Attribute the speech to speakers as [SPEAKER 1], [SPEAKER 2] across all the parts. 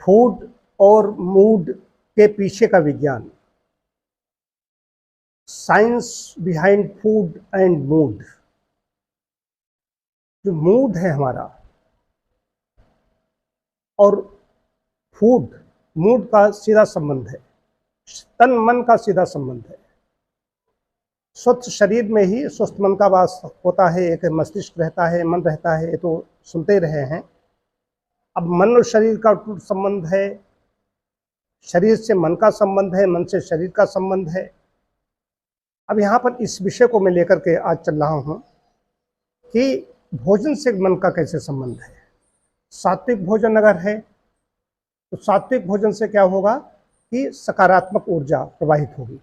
[SPEAKER 1] Food और mood के पीछे का विज्ञान, science behind food and mood. जो मूड है हमारा और फूड, मूड का सीधा संबंध है, तन मन का सीधा संबंध है। स्वस्थ शरीर में ही स्वस्थ मन का वास होता है, एक मस्तिष्क रहता है, मन रहता है, ये तो सुनते रहे हैं। अब मन और शरीर का संबंध है, शरीर से मन का संबंध है, मन से शरीर का संबंध है। अब यहाँ पर इस विषय को मैं लेकर के आज चल रहा हूँ कि भोजन से मन का कैसे संबंध है। सात्विक भोजन अगर है तो सात्विक भोजन से क्या होगा कि सकारात्मक ऊर्जा प्रवाहित होगी।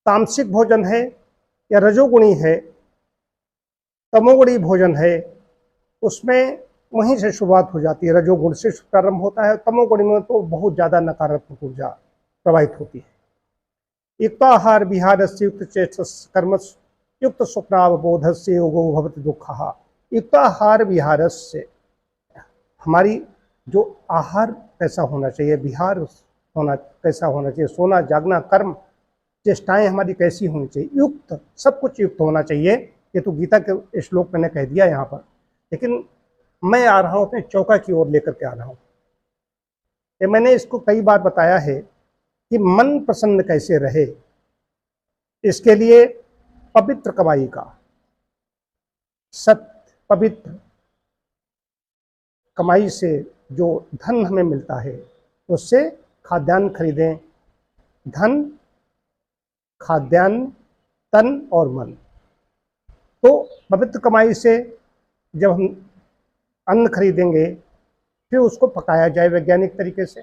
[SPEAKER 1] तामसिक भोजन है या रजोगुणी है, तमोगुणी भोजन है, उसमें वहीं से शुरुआत हो जाती है। रजोगुण से प्रारंभ होता है, तमोगुणी में तो बहुत ज़्यादा नकारात्मक ऊर्जा प्रवाहित होती है। युक्ताहार विहारस्य युक्त चेष्टस्य कर्मसु युक्त स्वप्नावबोधस्य योगो भवति दुःखः। युक्ताहार विहारस्य, हमारी जो आहार कैसा होना चाहिए, विहार होना कैसा होना चाहिए, सोना जागना कर्म चेष्टाएं हमारी कैसी होनी चाहिए, युक्त, सब कुछ युक्त होना चाहिए। ये तो गीता के श्लोक मैंने कह दिया यहाँ पर, लेकिन मैं आ रहा हूँ अपने चौका की ओर लेकर के आ रहा हूँ। ये मैंने इसको कई बार बताया है कि मन प्रसन्न कैसे रहे, इसके लिए पवित्र कमाई का, सत्य पवित्र कमाई से जो धन हमें मिलता है उससे खाद्यान्न खरीदें। धन, खाद्यान्न, तन और मन। तो पवित्र कमाई से जब हम अन्न खरीदेंगे फिर उसको पकाया जाए वैज्ञानिक तरीके से,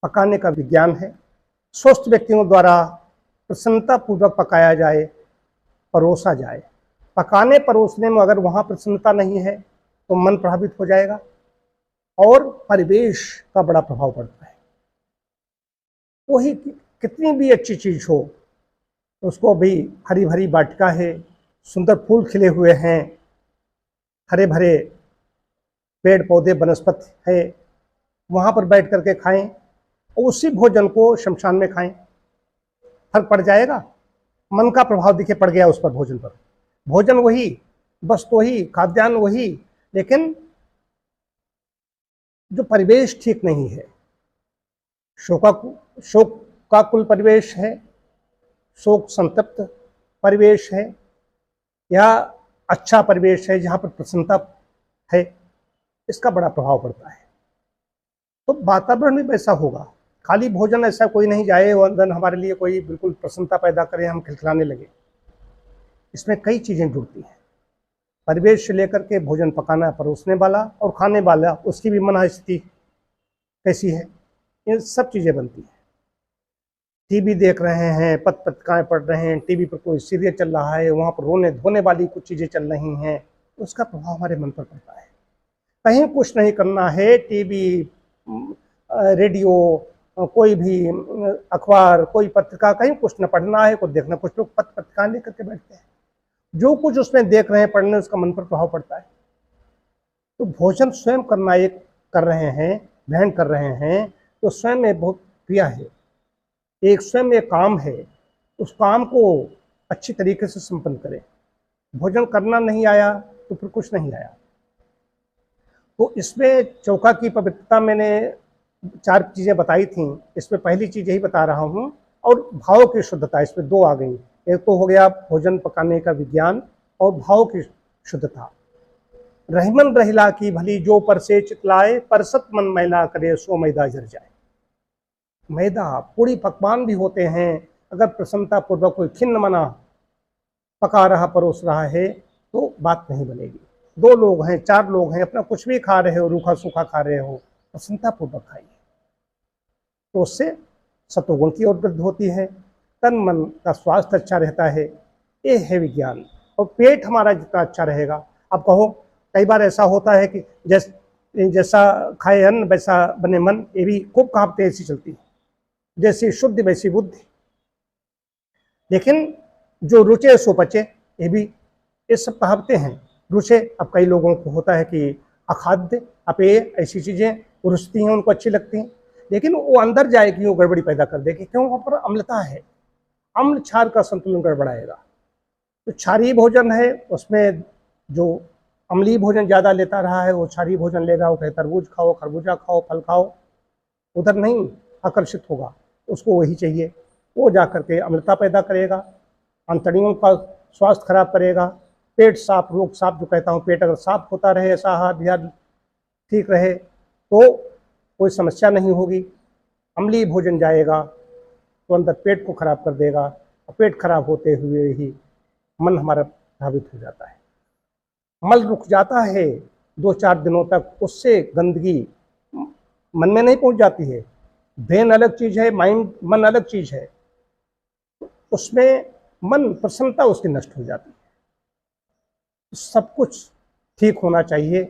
[SPEAKER 1] पकाने का विज्ञान है। स्वस्थ व्यक्तियों द्वारा प्रसन्नता पूर्वक पकाया जाए, परोसा जाए। पकाने परोसने में अगर वहाँ प्रसन्नता नहीं है तो मन प्रभावित हो जाएगा और परिवेश का बड़ा प्रभाव पड़ता है। वही कितनी भी अच्छी चीज़ हो, उसको भी हरी भरी वाटिका है, सुंदर फूल खिले हुए हैं, हरे भरे पेड़ पौधे वनस्पति है, वहाँ पर बैठ करके खाएं और उसी भोजन को शमशान में खाएं, फर्क पड़ जाएगा? मन का प्रभाव दिखे पड़ गया उस पर, भोजन पर। भोजन वही, वस्तु वही, खाद्यान्न वही, लेकिन जो परिवेश ठीक नहीं है, शोकाकुल परिवेश है, शोक संतप्त परिवेश है, या अच्छा परिवेश है जहाँ पर प्रसन्नता है, इसका बड़ा प्रभाव पड़ता है। तो वातावरण भी वैसा होगा। खाली भोजन ऐसा कोई नहीं जाए और हमारे लिए कोई बिल्कुल प्रसन्नता पैदा करे, हम खिलखिलाने लगे। इसमें कई चीज़ें जुड़ती हैं, परिवेश से लेकर के भोजन पकाना, परोसने वाला और खाने वाला, उसकी भी मन स्थिति कैसी है, ये सब चीज़ें बनती हैं। टीवी देख रहे हैं, पत्र पत्रिकाएँ पढ़ रहे हैं, टीवी पर कोई सीरियल चल रहा है, वहाँ पर रोने धोने वाली कुछ चीज़ें चल रही हैं, उसका प्रभाव हमारे मन पर पड़ता है। कहीं कुछ नहीं करना है, टीवी, रेडियो, कोई भी अखबार, कोई पत्रिका, कहीं कुछ न पढ़ना है, कुछ देखना, कुछ लोग पत्र पत्रिकाएँ लेकर के बैठते हैं, जो कुछ उसमें देख रहे हैं, पढ़ने, उसका मन पर प्रभाव पड़ता है। तो भोजन स्वयं करना एक कर रहे हैं, ग्रहण कर रहे हैं, तो स्वयं में बहुत क्रिया है, एक स्वयं एक काम है, उस काम को अच्छी तरीके से संपन्न करें। भोजन करना नहीं आया तो फिर कुछ नहीं आया। तो इसमें चौका की पवित्रता मैंने 4 चीज़ें बताई थी, इसमें पहली चीज़ यही बता रहा हूँ, और भाव की शुद्धता, इसमें 2 आ गई। एक तो हो गया भोजन पकाने का विज्ञान और भाव की शुद्धता। रहीमन रहिला की भली जो पर से चितलाए, परसत मन मैला करे सो मैदा जर जाए। मैदा, पूरी पकवान भी होते हैं, अगर प्रसन्नता पूर्वक कोई खिन्न मना पका रहा, परोस रहा है, तो बात नहीं बनेगी। 2 लोग हैं, 4 लोग हैं, अपना कुछ भी खा रहे हो, रूखा सूखा खा रहे हो, प्रसन्नता पूर्वक खाइए, तो उससे सत्वगुण की ओर वृद्धि होती है, तन मन का स्वास्थ्य अच्छा रहता है। ये है विज्ञान। और पेट हमारा जितना अच्छा रहेगा, अब कहो, कई बार ऐसा होता है कि जैसा खाए अन्न वैसा बने मन, ये भी खूब कहावतें ऐसी चलती है, जैसी शुद्ध वैसी बुद्धि। लेकिन जो रुचे सो पचे, ये भी, ये सब कहावतें हैं। रुचे, अब कई लोगों को होता है कि अखाद्य, अपेय, ऐसी चीज़ें रुचती हैं, उनको अच्छी लगती हैं, लेकिन वो अंदर जाएगी, वो गड़बड़ी पैदा कर देगी। क्यों? वहाँ पर अम्लता है, अम्ल क्षार का संतुलन गड़बड़ाएगा। तो क्षारीय भोजन है, उसमें जो अम्लीय भोजन ज़्यादा लेता रहा है वो क्षारीय भोजन लेगा, वो कहे तरबूज खाओ, खरबूजा खाओ, फल खाओ, उधर नहीं आकर्षित होगा, उसको वही चाहिए। वो जा करके अम्लता पैदा करेगा, अंतड़ियों का स्वास्थ्य खराब करेगा, पेट साफ, रोग साफ जो कहता हूँ, पेट अगर साफ होता रहे, ऐसा आहार विहार ठीक रहे तो कोई समस्या नहीं होगी। अम्लीय भोजन जाएगा तो अंदर पेट को खराब कर देगा, और पेट खराब होते हुए ही मन हमारा प्रभावित हो जाता है। मल रुक जाता है 2-4 दिनों तक, उससे गंदगी मन में नहीं पहुंच जाती है। ब्रेन अलग चीज़ है, मन अलग चीज़ है, उसमें मन प्रसन्नता उसकी नष्ट हो जाती है। सब कुछ ठीक होना चाहिए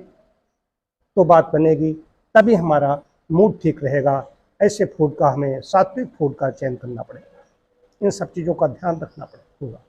[SPEAKER 1] तो बात बनेगी, तभी हमारा मूड ठीक रहेगा। ऐसे फूड का हमें, सात्विक फूड का चयन करना पड़ेगा, इन सब चीज़ों का ध्यान रखना होगा।